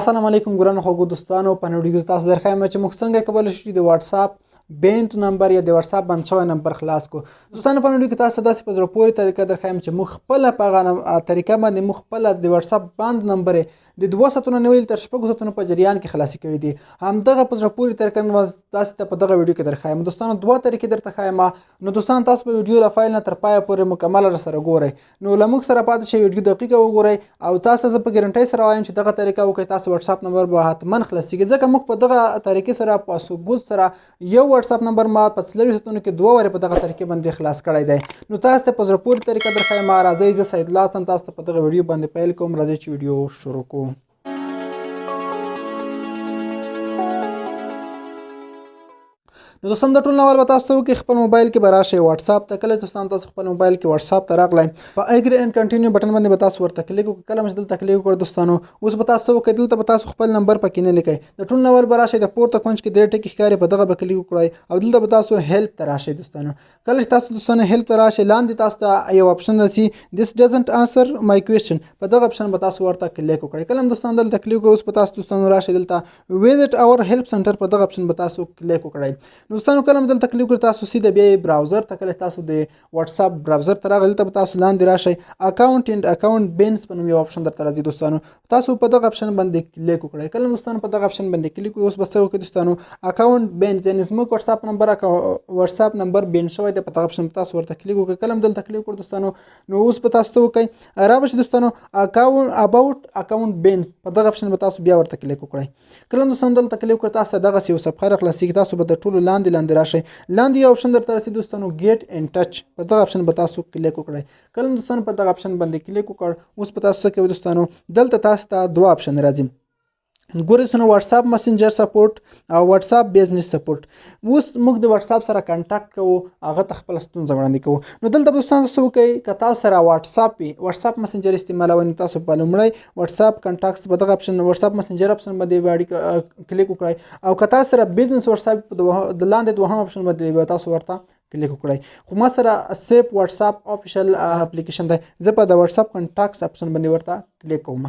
السلام علیکم ګرانو خوږو دوستانو په نړۍ کې تاسو درخوایم چې موږ څنګه کولی شو د واتس اپ بینټ نمبر یا د واتس اپ بند شوی نمبر خلاص کو دوستانو په نړۍ کې تاسو داسې په زړه پورې طریقه درخوایم چې موږ خپله په هغه طریقه باندې موږ خپله د واتس اپ بند نمبر د 2 ساعتونو نه ویل تر 6 ساعتونو په جریان کې خلاصي کړي دي همدغه په زړه پورې طریقه نو تاسو ته په دغه ویډیو کې درخوایم دوستانو دوه طریقې درته ښایم نو دوستان تاسو په ویډیو لا فایل نه تر پایه پورې مکمل سره ګورئ نو له موږ سره پاتې شئ ویډیو دقیقه وګورئ او تاسو زه په ګارنټۍ سره وایم چې دغه طریقه وکړئ تاسو واتس اپ نمبر به حتما خلاصیږي ځکه موږ په دغه طریقې سره په ثبوت سره یو واتس اپ نمبر ما په 40 ساعتونو کې 2 واره په دغه طریقې باندې خلاص کړی دی نو تاسو ته په زړه پورې طریقه درخوایم راځئ زه سید الله حسن تاسو ته په دغه ویډیو باندې پیل کوم راځئ چې ویډیو شروع کوو نو دوستان د ټول نوال به تاسو کې خپل موبایل کې به راشئ واتس اپ ته کله دوستان تاسو خپل موبایل کې واتس اپ ته راغلی په اګری ان کنټینیو بټن باندې به تاسو ورته کلیک وکړئ کله چې دلته کلیک وکړئ دوستانو اوس به تاسو وکړئ دلته به تاسو خپل نمبر پکې نه لیکئ د ټول نوال به راشئ د پورته کونج کې درې ټکي ښکاري په دغه به کلیک وکړئ او دلته به تاسو هیلپ ته راشئ دوستانو کله چې تاسو دوستانو هیلپ ته راشئ لاندې تاسو ته یو اپشن راسي this doesn't answer my question په دغه اپشن به تاسو ورته کلیک وکړئ کله دوستان دلته کلیک وکړئ اوس به تاسو دوستانو راشئ دلته visit our help center په دغه اپشن به تاسو کلیک وکړئ دوستانو کله دلته کلیک وکړئ تاسو سیده بیا براوزر ته کله تاسو د واتس اپ براوزر ته راغلی ته تاسو لاندې راشئ اکاونټ اینډ اکاونټ بینس په نوم یو اپشن درته راځي دوستانو تاسو په دغه اپشن باندې کلیک وکړئ کله دوستانو په دغه اپشن باندې کلیک وکړئ اوس به څه وکړئ دوستانو اکاونټ بینس یعنې زموږ واتس اپ نمبر واتس اپ نمبر بین شوی دی په دغه اپشن تاسو ورته کلیک وکړئ کله دلته کلیک وکړئ دوستانو نو اوس به تاسو څه وکړئ رابشئ دوستانو اکاونټ اباوټ اکاونټ بینس په دغه اپشن به تاسو بیا ورته کلیک وکړئ کله دوستانو دلته کلیک وکړئ تاسو دغه یو صفحه راخلاصیږي تاسو به د ټولو لاندې راشئ لاندې یو اپشن درته راسي دوستانو ګیټ ان ټچ په دغه اپشن به تاسو کلیک وکړئ کله دوستانو په دغه اپشن باندې کلیک وکړ اوس په تاسو څه کوئ دوستانو دلته تاسو ته دوه اپشن راځي ګورئ دوستانو واتس اپ مسنجر سپورټ او واتس اپ بزنس سپورټ اوس موږ د واتس اپ سره کانټاکټ کوو هغه ته خپل ستونزه وړاندې کوو نو دلته دوستان څه وکړئ که تاسو سره واتس اپ واتس اپ مسنجر استعمالوئ نو تاسو په لومړی واتس اپ کانټاکټس په دغه اپشن واتس اپ مسنجر اپشن باندې کلیک وکړئ او که تاسو سره بزنس واتس اپ د لاندې دوهم اپشن باندې تاسو ورته کلیک وکړئ خو ما سره سیپ واتس اپ افیشل اپلیکیشن دی زه په د واتس اپ کانټاکټس اپشن باندې ورته کلیک کوم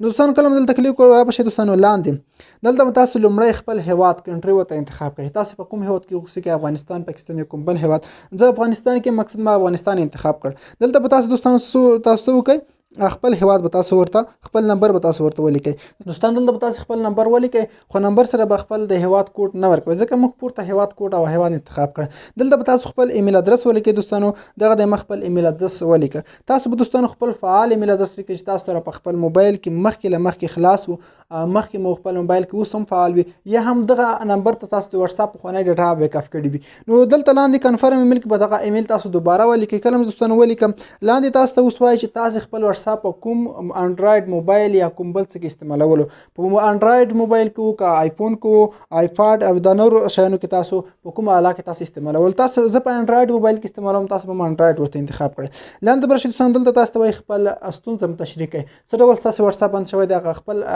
دوستانو کله دلته کلیک وکړئ رابشئ دوستانو لاندې دلته تاسو لومړی خپل هیواد کنټري ورته انتخاب کړئ تاسو په کوم هیواد کې اوسئ افغانستان پاکستان یا کوم بل هیواد زه افغانستان کې مقصد ما افغانستان انتخاب کړ دلته به تاسو دوستانو تاسو وکړئ خپل هیواد به تاسو ورته خپل نمبر به تاسو ورته ولیکئ دوستان دلته به تاسو خپل نمبر ولیکئ خو نمبر سره به خپل د هیواد کوډ نه ورکوئ ځکه موږ پورته هیواد کوډ او هیواد انتخاب کړ دلته به تاسو خپل ایمیل ادرس ولیکئ دوستانو دغه د خپل ایمیل ادرس ولیکئ تاسو به دوستانو خپل فعال ایمیل ادرس لیکئ چې تاسو سره په خپل موبایل کې مخکې خلاص وو مخکې مو خپل موبایل کې اوس هم فعال وي یا هم دغه نمبر ته تاسو د واتس اپ خونی ډیټا بیک اپ کړی وي نو دلته لاندې کنفرم ایمیل کې به دغه ایمیل تاسو دوباره ولیکئ کله دوستانو ولیکم لاندې تاسو ته اوس وایي چې تاسو خپل واتس اپ کوم انډراید موبایل یا کوم بل څه کې استعمالولو په انډراید موبایل کې که آیفون کې آیپاډ او د نورو شیانو کې تاسو په کومه آله کې تاسو استعمالول تاسو زه په انډراید موبایل کې استعمالوم تاسو په انډراید ورته انتخاب کړئ لاندې برشي دوستان دلته تاسو ته وایي خپل ستونزه تشریح کړئ څه ډول تاسو واتس اپ باندې شوی دی هغه خپل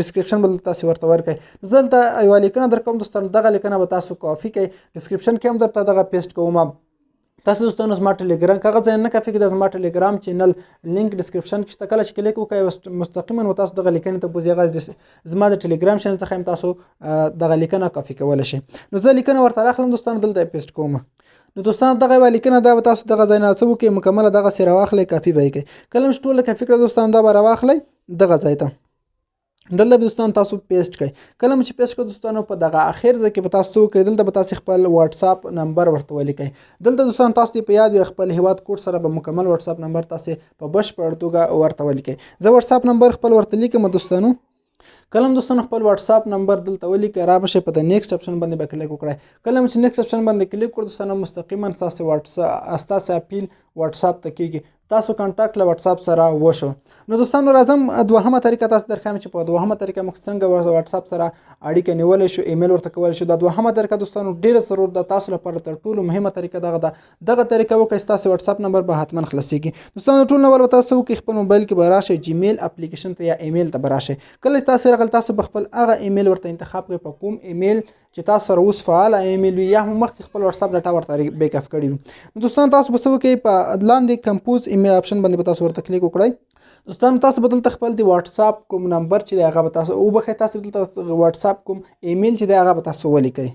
ډسکرپشن به تاسو ورته ورکړئ زه دلته یوه لیکنه درکوم دوستان دغه لیکنه به تاسو کافي کړئ ډسکرپشن کې هم درته دغه پیسټ کوم تاسو دوستانو زما ټلګرام کاغه ځای نه کافي کې د زما ټلګرام چینل لینک ډسکرپشن کې شته کله چې کلیک وکړئ مستقیما تاسو دغه لیکنې ته بوځئ هغه زما د ټلګرام چینل څخه هم تاسو دغه لیکنه کافي کولی شئ نو زه لیکنه ورته راخلم دوستانو دلته پیسټ کوم نو دوستان دغه یوه لیکنه دا به تاسو دغه ځای نه څه وکړئ مکمله دغسې راواخلئ کافي به یې کوئ کله چې ټوله کافي کړه دوستان دا به راواخلئ دغه ځای ته دلته به دوستان تاسو پیسټ کړئ کله چې پیسټ کړئ دوستانو په دغه اخر ځای کې به تاسو څه وکړئ دلته به تاسو خپل واتس اپ نمبر ورته ولیکئ دلته دوستان تاسو په یاد وي خپل هیواد کوډ سره به مکمل واتس اپ نمبر تاسو په بشپړ توګه ورته ولیکئ زه واتس اپ نمبر خپل ورته لیکم دوستانو کله دوستانو خپل واتس اپ نمبر دلته ولیکئ رابشئ په د نیکسټ اپشن باندې به کلیک وکړئ کله چې نیکسټ اپشن باندې کلیک کړئ دوستانو مستقیما ستاسو اپیل واتس اپ ته کیږي تاسو کانټاکټ له واتس اپ سره وشو نو دوستانو راځم دوهمه طریقه تاسو درخوایم چې په دوهمه طریقه موږ څنګه واتس اپ سره اړیکه نیولی شو ایمیل ورته کولی شو دا دوهمه طریقه دوستانو ډیره ضرور ده تاسو لپاره تر ټولو مهمه طریقه دغه ده دغه طریقه وکړئ ستاسو واتس اپ نمبر به حتما خلاصیږي دوستانو ټول نو به تاسو وکړئ خپل موبایل کې به راشئ جیمیل اپلیکیشن ته یا ایمیل ته به راشئ کله چې تاسو راغلی تاسو به خپل هغه ایمیل ورته انتخاب کړئ په کوم ایمیل چې تاسو سره اوس فعال ایمیل وي یا هم مخکې خپل واتس اپ ډاټا ورته بیک اپ کړي وي نو دوستان تاسو به څه وکړئ په لاندې کمپوز ایمیل اپشن باندې به تاسو ورته کلیک وکړئ دوستانو تاسو به دلته خپل د واتس اپ کوم نمبر چې دی هغه به تاسو وبخښئ، تاسو دلته واتس اپ کوم ایمیل چې دی هغه به تاسو ولیکئ.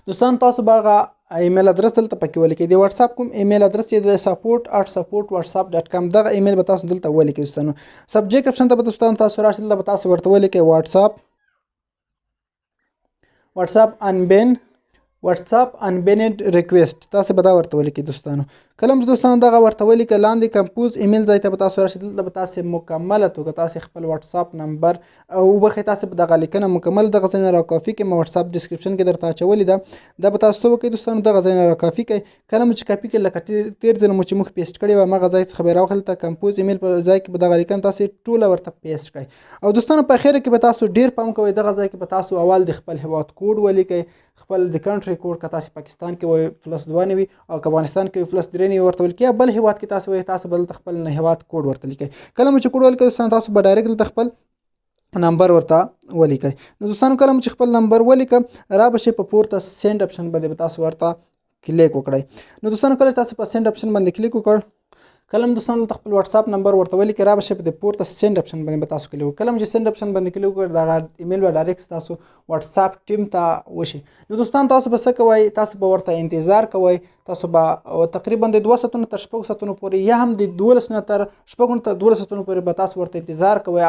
دوستانو تاسو به هغه ایمیل ادرس دلته پکې ولیکئ. د واتس اپ کوم ایمیل ادرس چې دی support@supportwhatsapp.com دغه ایمیل به تاسو دلته ولیکئ. دوستانو سبجیکټ اپشن ته به دوستانو تاسو راشئ، دلته به تاسو ورته ولیکئ واتساپ انبینډ ریکویسټ، تاسو به دا ورته ولیکئ. دوستانو کله چې دوستانو دغه ورته ولیکئ، لاندې کمپوز ایمیل ځای ته به تاسو راشئ، دلته به تاسو مکمله توګه تاسو خپل واتساپ نمبر او وبخښئ، تاسو به دغه لیکنه مکمل دغه ځای نه راکافي کړئ. واتساپ ډسکرپشن کې درته اچولې ده، دا به تاسو څه وکړئ دوستانو، دغه ځای نه راکافي کړئ. کله مو چې کاپي کړئ، لکه تیر ځل مو چې موږ پیسټ کړې وه هماغه ځای څخه به یې راواخلئ، دلته کمپوز ایمیل په ځای کې به دغه لیکنه تاسو ټوله ورته پیسټ کړئ. او دوستانو په اخره کې به تاسو ډیر پام کوئ، دغه ځای کې به تاسو اول د خپل هیواد کوډ ولیکئ، خپل د کنټري کوډ، که تاسو پاکستان کې وئ +2 نه وي او که افغانستان کې وئ +3 نه وي ورته ولیکئ، یا بل هیواد کې تاسو وئ تاسو به دلته خپل هیواد کوډ ورته لیکئ. کله مو چې کوډ ولیکئ دوستانو، تاسو به ډایرکټ دلته خپل نمبر ورته ولیکئ. نو دوستانو کله مو چې خپل نمبر ولیکم، را به شي په پورته سینډ اپشن باندې به تاسو ورته کلیک وکړئ. نو دوستانو کله تاسو په سینډ اپشن باندې کلیک وکړ، کله هم دوستانو دلته خپل واتساپ نمبر ورته ولیکئ، را به شي په د پورته سینډ اپشن باندې به تاسو کلیک وکړئ. کله هم چې سینډ اپشن باندې کلیک وکړئ، دغه ایمیل به ډایرکټ تاسو واتساپ ټیم ته وشي. نو دوستان تاسو به څه کوئ، تاسو به ورته انتظار کوئ. تاسو به تقریبا د 2 ساعتونو تر 6 ساعتونو پورې، یا هم د 12 نه تر 6 تر 12 ساعتونو پورې به تاسو ورته انتظار کوئ.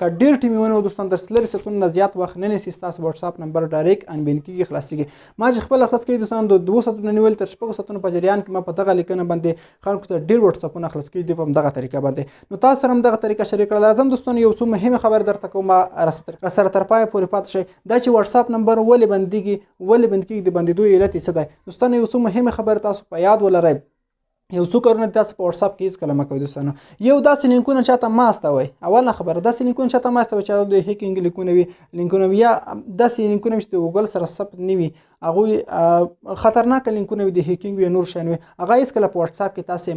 که ډیر ټیم ونه دوستان د 3 ساعتونو نه زیات وخت نه نیسي، ستاسو واتساپ نمبر ډایرکټ انبین کېږي، خلاصېږي. ما چې خپل خلاص کړي دوستان د 2 ساعتونو نیول تر 6 ساعتونو په جریان کې ما په دغه لیکنه باندې خلکو ته ډیر واتساپونه خلاص کړي دي په دغه طریقه باندې. نو تاسو سره هم دغه طریقه شریک کړل. راځم دوستانو یو څو مهمه خبر درته کوم، را سره تر پایه پورې پاتې شئ. دا چې واتساپ نمبر ولې بندېږي، ولې بند کېږي، د بندېدو علت یې څه دی دوستانو، یو څو مهمه خبر تاسو په یاد ولرئ. یو څو کارونه تاسو په واتساپ کې هیڅکله مه کوئ دوستانو. یو داسې لینکونه چاته مه استوئ، اوله خبره داسې لینکونه چاته مه استوئ چې د هیکینګ لینکونه وي، یا داسې لینکونه وي چې د ګوګل سره ثبت نه وي، هغوی خطرناکه لینکونه وي، د هیکینګ وي، نور شیان وي، هغه هیڅکله په واتساپ کې تاسې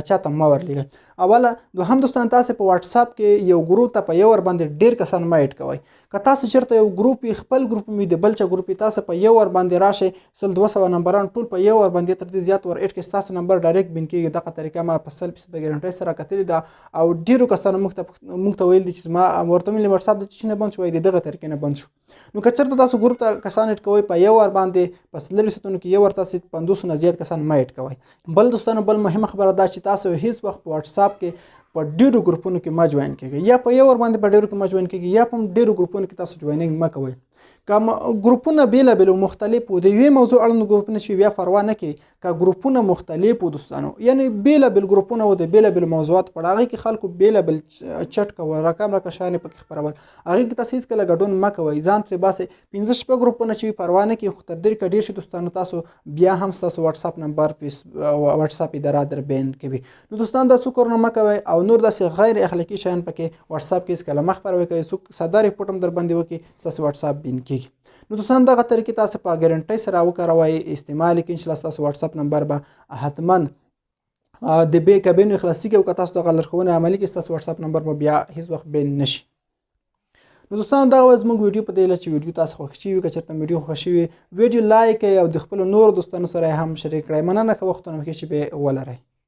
چاته مه ورلیږئ. اوله دوهم دوستان، تاسو په واتساپ کې یو ګروپ ته په یو ور باندې ډیر کسان مه ایډ کوئ. که تاسو چېرته یو ګروپ وي، خپل ګروپ وي، د بل چا ګروپ وي، تاسو په یو ور باندې راشئ، 100-200 نمبران ټول په یو ور باندې تر دې زیات ور ایډ کړئ، ستاسو نمبر ډایرکټ بین کېږي. دغه طریقه ما په 100% ګارنټۍ سره کتلې ده، او ډیرو کسانو موږ ته ویل دي چې زما ورته ویل واتساپ د څه نه بند شو، وایي دغه طریقې نه بند شو. نو که چېرته تاسو ګروپ ته کسان ایډ کوئ، په یو ور باندې په 100 ساعتونو کې یو ور تاسو 500 نه زیات کسان مه ایډ کوئ. بل دوستانو بل مهمه خبره دا چې تاسو هیڅ وخت په واتساپ کې په ډیرو ګروپونو کې مه جوین کېږئ، یا په یو ور باندې په ډیرو کې مه جوین کېږئ، یا په ډیرو ګروپونو کې تاسو جوینینګ مه کوئ. که ګروپونه بیلابیل او مختلف وو، د یوې موضوع اړوند ګروپونه چې بیا پروا نه کوي، که ګروپونه مختلف وو دوستانو، یعنی بیلابیل ګروپونه وو د بیلابیل موضوعاتو په اړه، هغې کې خلکو بیلابیل چټ کوه، رقم شیان یې پکې خپرول، هغې کې تاسو هېڅکله ګډون مه کوئ، ځان ترې باسئ. 5-6 ګروپونه چې وي پروا نه کوي، خو تر دې که ډېر شي دوستانو، تاسو بیا هم ستاسو واتساپ نمبر واتساپ اداره در بین کوي. نو دوستان دا څو کارونه مه کوئ، او نور داسې غیر اخلاقي شیان پکې واتساپ کې هېڅکله مه خپروئ. که څوک ساده ریپورټ هم در باندې وکړي، ستاسو واتساپ بین کېږي. نو دوستان دغه طریقې تاسو په ګارنټۍ سره وکاروئ، استعمال کړئ، انشاءالله ستاسو واتساپ نمبر به حتما د کابینو خلاصېږي، او که تاسو دغه لارښوونې عملي کړئ، ستاسو واتساپ نمبر به بیا هېڅ وخت بین نه شي. نو دوستانو دغه وه زموږ ویډیو، په دې هیله چې ویډیو تاسو خوښ شوي وي. که چېرته ویډیو خوښ شوي وي، ویډیو لایک کړئ او د خپلو نورو دوستانو سره یې هم شریک کړئ. مننه که وختونه مو ښه شي، ولرئ.